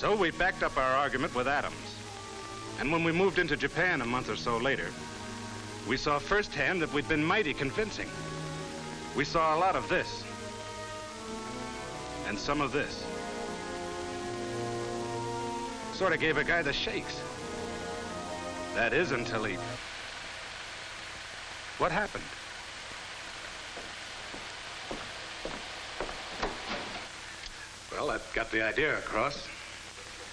So we backed up our argument with atoms. And when we moved into Japan a month or so later, we saw firsthand that we'd been mighty convincing. We saw a lot of this. And some of this. Sort of gave a guy the shakes. That is until he... What happened? Well, that got the idea across.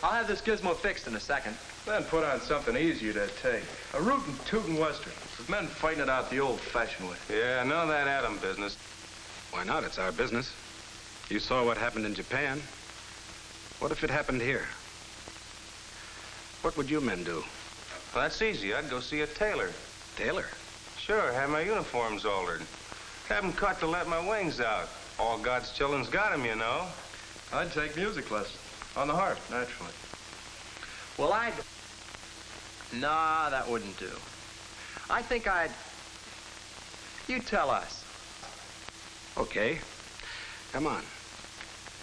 I'll have this gizmo fixed in a second. Then put on something easier to take. A rootin' tootin' western, with men fighting it out the old-fashioned way. Yeah, none of that atom business. Why not? It's our business. You saw what happened in Japan. What if it happened here? What would you men do? Well, that's easy. I'd go see a tailor. Tailor? Sure, have my uniforms altered. Have them cut to let my wings out. All God's children's got them, you know. I'd take music lessons. On the harp, naturally. Well, Nah, that wouldn't do. I think I'd... You tell us. Okay. Come on.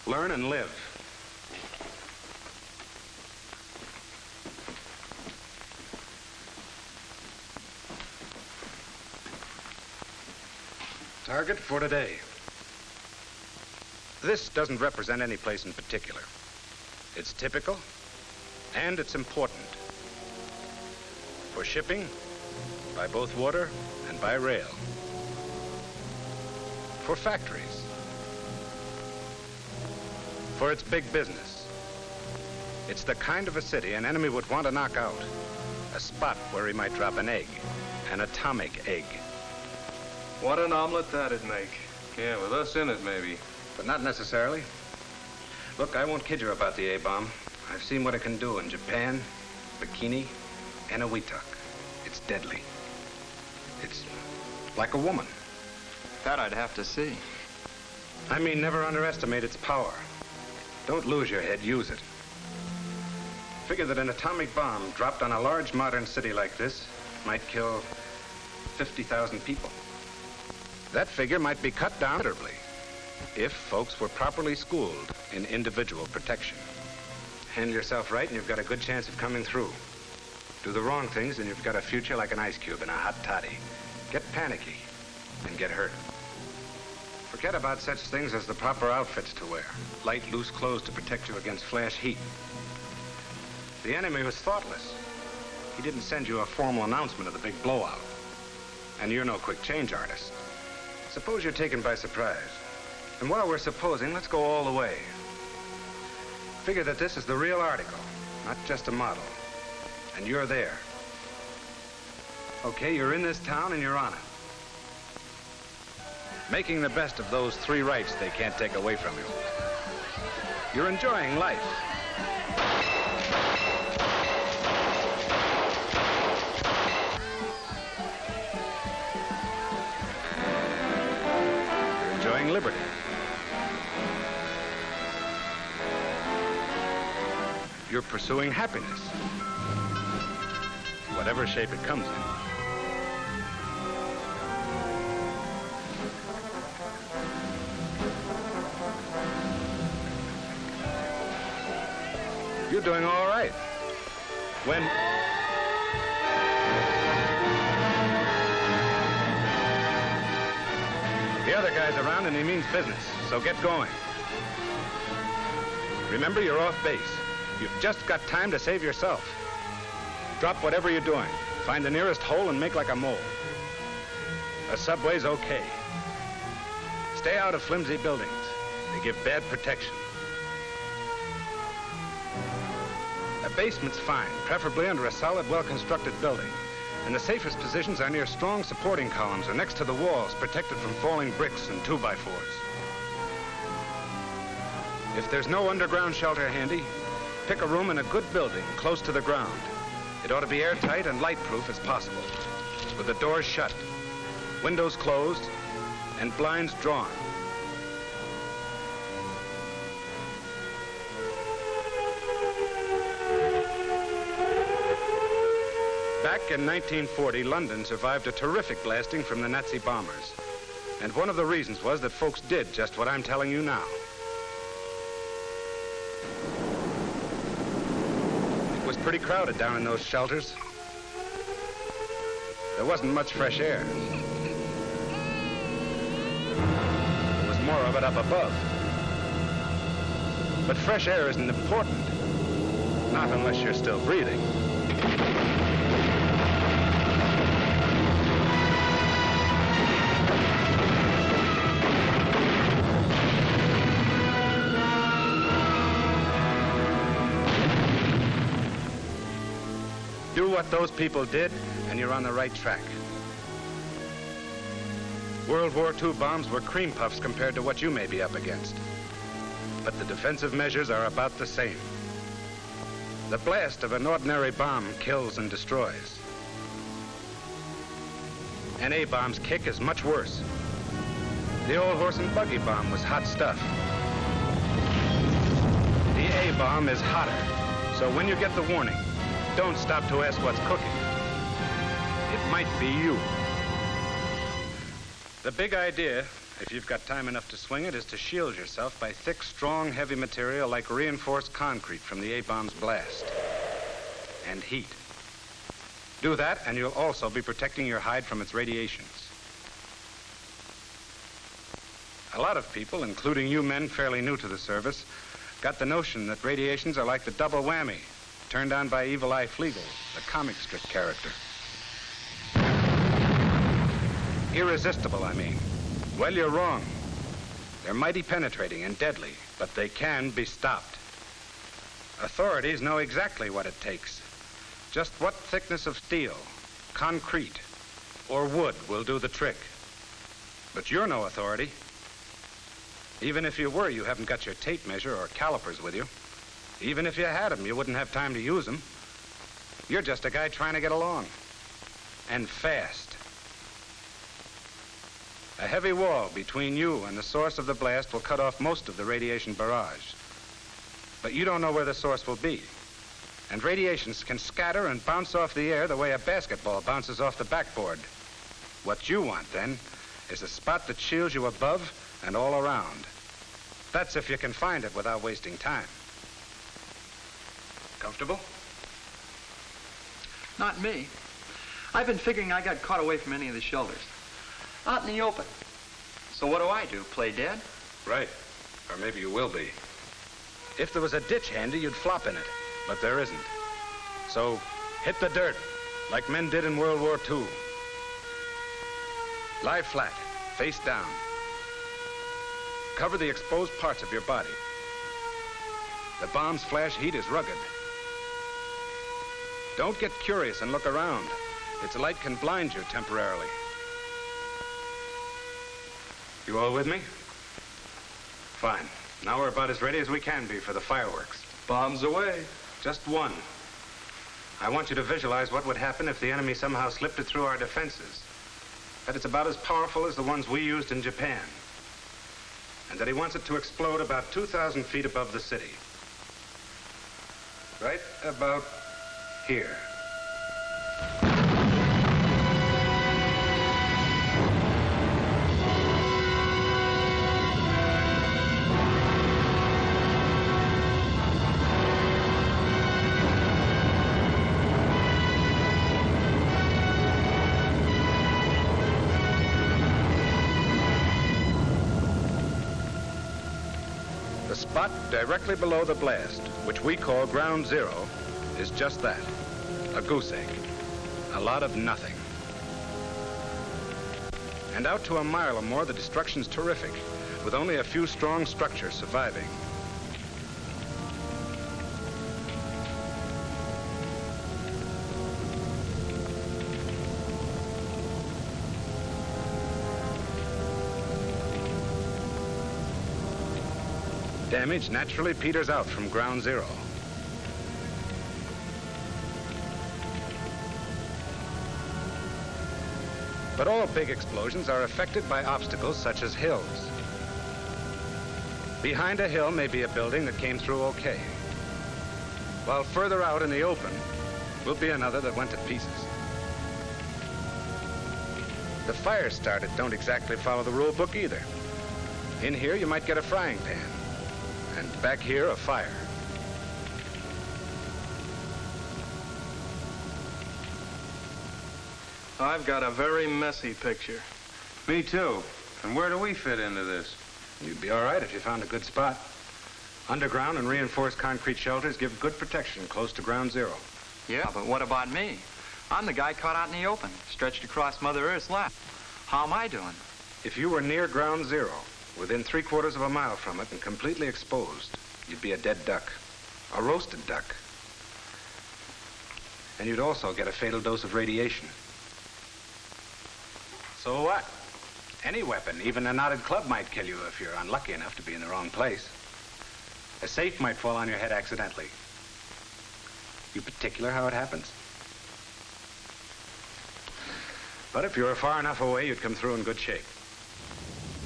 Learn and live. Target for today. This doesn't represent any place in particular. It's typical, and it's important. For shipping, by both water and by rail. For factories. For its big business. It's the kind of a city an enemy would want to knock out. A spot where he might drop an egg, an atomic egg. What an omelet that'd make. Yeah, with us in it, maybe. But not necessarily. Look, I won't kid you about the A-bomb. I've seen what it can do in Japan, Bikini, and Awitak. It's deadly. It's like a woman. That I'd have to see. I mean, never underestimate its power. Don't lose your head, use it. Figure that an atomic bomb dropped on a large modern city like this might kill 50,000 people. That figure might be cut down considerably if folks were properly schooled in individual protection. Handle yourself right and you've got a good chance of coming through. Do the wrong things and you've got a future like an ice cube in a hot toddy. Get panicky and get hurt. Forget about such things as the proper outfits to wear. Light, loose clothes to protect you against flash heat. The enemy was thoughtless. He didn't send you a formal announcement of the big blowout. And you're no quick change artist. Suppose you're taken by surprise. And while we're supposing, let's go all the way. Figure that this is the real article, not just a model. And you're there. Okay, you're in this town and you're on it. Making the best of those 3 rights they can't take away from you. You're enjoying life. You're enjoying liberty. You're pursuing happiness. Whatever shape it comes in. You're doing all right. When... The other guy's around and he means business, so get going. Remember, you're off base. You've just got time to save yourself. Drop whatever you're doing. Find the nearest hole and make like a mole. A subway's okay. Stay out of flimsy buildings. They give bad protection. A basement's fine, preferably under a solid, well-constructed building. And the safest positions are near strong supporting columns or next to the walls, protected from falling bricks and 2x4s. If there's no underground shelter handy, pick a room in a good building close to the ground. It ought to be airtight and light-proof as possible, with the doors shut, windows closed, and blinds drawn. Back in 1940, London survived a terrific blasting from the Nazi bombers. And one of the reasons was that folks did just what I'm telling you now. pretty crowded down in those shelters. There wasn't much fresh air. There was more of it up above. But fresh air isn't important. Not unless you're still breathing. Do what those people did, and you're on the right track. World War II bombs were cream puffs compared to what you may be up against. But the defensive measures are about the same. The blast of an ordinary bomb kills and destroys. An A-bomb's kick is much worse. The old horse and buggy bomb was hot stuff. The A-bomb is hotter, so when you get the warning, don't stop to ask what's cooking. It might be you. The big idea, if you've got time enough to swing it, is to shield yourself by thick, strong, heavy material like reinforced concrete from the A-bomb's blast. And heat. Do that, and you'll also be protecting your hide from its radiations. A lot of people, including you men fairly new to the service, got the notion that radiations are like the double whammy turned on by Evil Eye Flegel, the comic strip character. Irresistible, I mean. Well, you're wrong. They're mighty penetrating and deadly, but they can be stopped. Authorities know exactly what it takes. Just what thickness of steel, concrete, or wood will do the trick. But you're no authority. Even if you were, you haven't got your tape measure or calipers with you. Even if you had them, you wouldn't have time to use them. You're just a guy trying to get along. And fast. A heavy wall between you and the source of the blast will cut off most of the radiation barrage. But you don't know where the source will be. And radiations can scatter and bounce off the air the way a basketball bounces off the backboard. What you want, then, is a spot that shields you above and all around. That's if you can find it without wasting time. Comfortable? Not me. I've been figuring I got caught away from any of the shelters. Out in the open. So what do? Play dead? Right. Or maybe you will be. If there was a ditch handy, you'd flop in it. But there isn't. So hit the dirt, like men did in World War II. Lie flat, face down. Cover the exposed parts of your body. The bomb's flash heat is rugged. Don't get curious and look around. Its light can blind you temporarily. You all with me? Fine. Now we're about as ready as we can be for the fireworks. Bombs away. Just one. I want you to visualize what would happen if the enemy somehow slipped it through our defenses. That it's about as powerful as the ones we used in Japan. And that he wants it to explode about 2,000 feet above the city. Right about here. The spot directly below the blast, which we call ground zero, is just that, a goose egg, a lot of nothing. And out to a mile or more, the destruction's terrific, with only a few strong structures surviving. Damage naturally peters out from ground zero. But all big explosions are affected by obstacles such as hills. Behind a hill may be a building that came through okay, while further out in the open will be another that went to pieces. The fires started don't exactly follow the rule book either. In here you might get a frying pan, and back here a fire. I've got a very messy picture. Me too. And where do we fit into this? You'd be all right if you found a good spot. Underground and reinforced concrete shelters give good protection close to ground zero. Yeah, but what about me? I'm the guy caught out in the open, stretched across Mother Earth's lap. How am I doing? If you were near ground zero, within 3/4 of a mile from it and completely exposed, you'd be a dead duck, a roasted duck. And you'd also get a fatal dose of radiation. So what? Any weapon, even a knotted club, might kill you if you're unlucky enough to be in the wrong place. A safe might fall on your head accidentally. You particular how it happens? But if you were far enough away, you'd come through in good shape.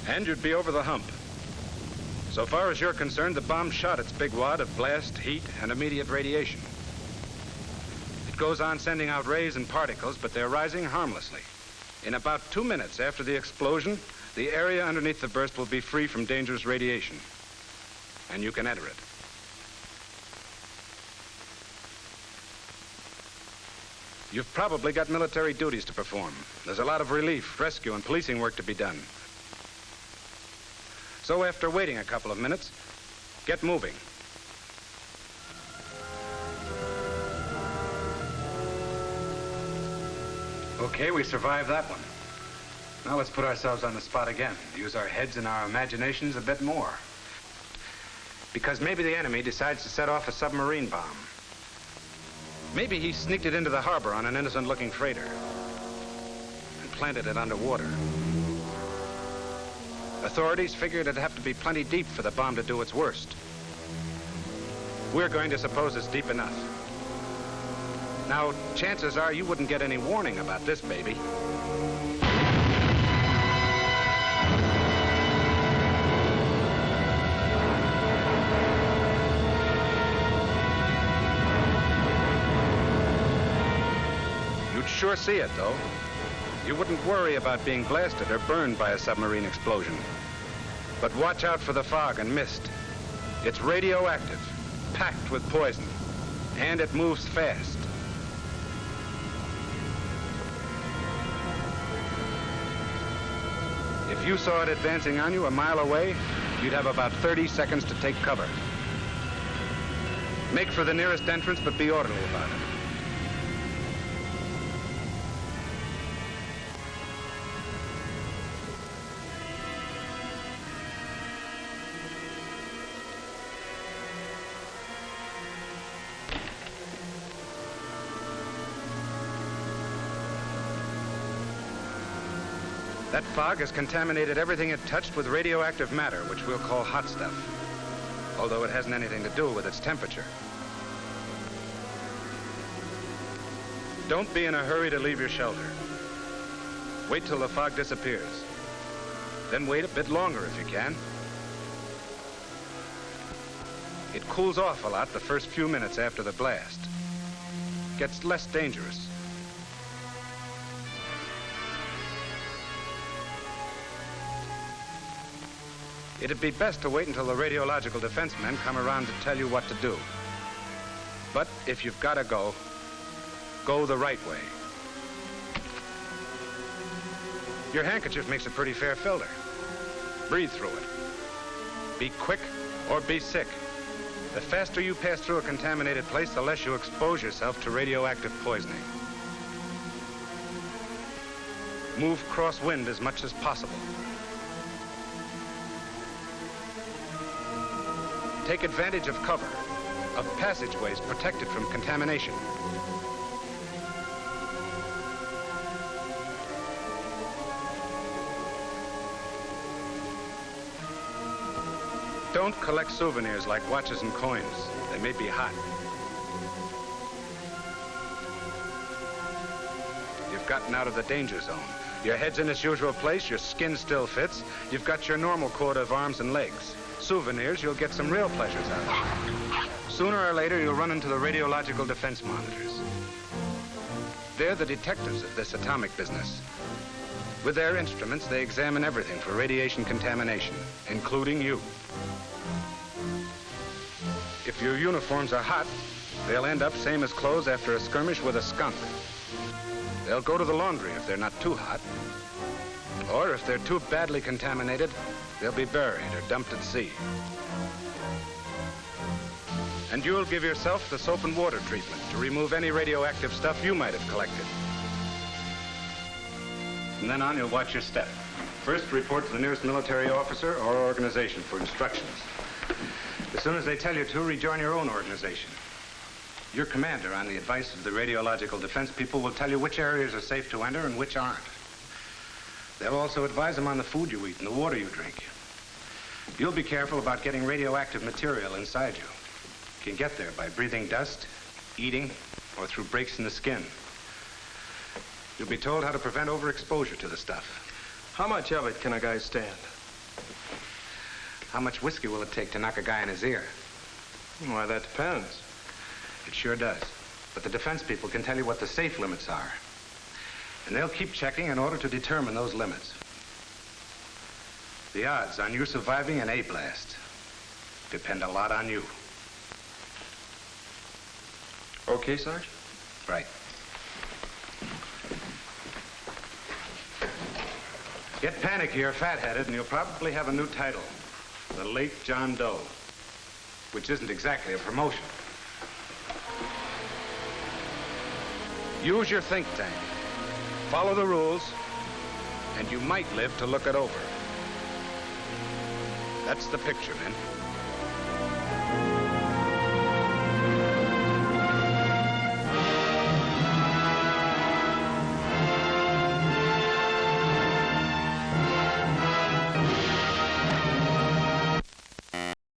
And you'd be over the hump. So far as you're concerned, the bomb shot its big wad of blast, heat, and immediate radiation. It goes on sending out rays and particles, but they're rising harmlessly. In about 2 minutes after the explosion, the area underneath the burst will be free from dangerous radiation. And you can enter it. You've probably got military duties to perform. There's a lot of relief, rescue, and policing work to be done. So after waiting a couple of minutes, get moving. Okay, we survived that one. Now let's put ourselves on the spot again. Use our heads and our imaginations a bit more. Because maybe the enemy decides to set off a submarine bomb. Maybe he sneaked it into the harbor on an innocent-looking freighter and planted it underwater. Authorities figured it'd have to be plenty deep for the bomb to do its worst. We're going to suppose it's deep enough. Now, chances are you wouldn't get any warning about this baby. You'd sure see it, though. You wouldn't worry about being blasted or burned by a submarine explosion. But watch out for the fog and mist. It's radioactive, packed with poison, and it moves fast. If you saw it advancing on you a mile away, you'd have about 30 seconds to take cover. Make for the nearest entrance, but be orderly about it. That fog has contaminated everything it touched with radioactive matter, which we'll call hot stuff, although it hasn't anything to do with its temperature. Don't be in a hurry to leave your shelter. Wait till the fog disappears. Then wait a bit longer if you can. It cools off a lot the first few minutes after the blast. Gets less dangerous. It'd be best to wait until the radiological defense men come around to tell you what to do. But if you've got to go, go the right way. Your handkerchief makes a pretty fair filter. Breathe through it. Be quick or be sick. The faster you pass through a contaminated place, the less you expose yourself to radioactive poisoning. Move crosswind as much as possible. Take advantage of cover, of passageways protected from contamination. Don't collect souvenirs like watches and coins. They may be hot. You've gotten out of the danger zone. Your head's in its usual place, your skin still fits. You've got your normal quota of arms and legs. Souvenirs, you'll get some real pleasures out of. Sooner or later, you'll run into the radiological defense monitors. They're the detectives of this atomic business. With their instruments, they examine everything for radiation contamination, including you. If your uniforms are hot, they'll end up same as clothes after a skirmish with a skunk. They'll go to the laundry if they're not too hot. Or if they're too badly contaminated, they'll be buried or dumped at sea. And you'll give yourself the soap and water treatment to remove any radioactive stuff you might have collected. From then on, you'll watch your step. First, report to the nearest military officer or organization for instructions. As soon as they tell you to, rejoin your own organization. Your commander, on the advice of the radiological defense people, will tell you which areas are safe to enter and which aren't. They'll also advise them on the food you eat and the water you drink. You'll be careful about getting radioactive material inside you. You can get there by breathing dust, eating, or through breaks in the skin. You'll be told how to prevent overexposure to the stuff. How much of it can a guy stand? How much whiskey will it take to knock a guy in his ear? Why, that depends. It sure does. But the defense people can tell you what the safe limits are. And they'll keep checking in order to determine those limits. The odds on you surviving an A-blast depend a lot on you. Okay, Sarge? Right. Get panicky or fat-headed, and you'll probably have a new title. The Late John Doe. Which isn't exactly a promotion. Use your think tank. Follow the rules, and you might live to look it over. That's the picture, men.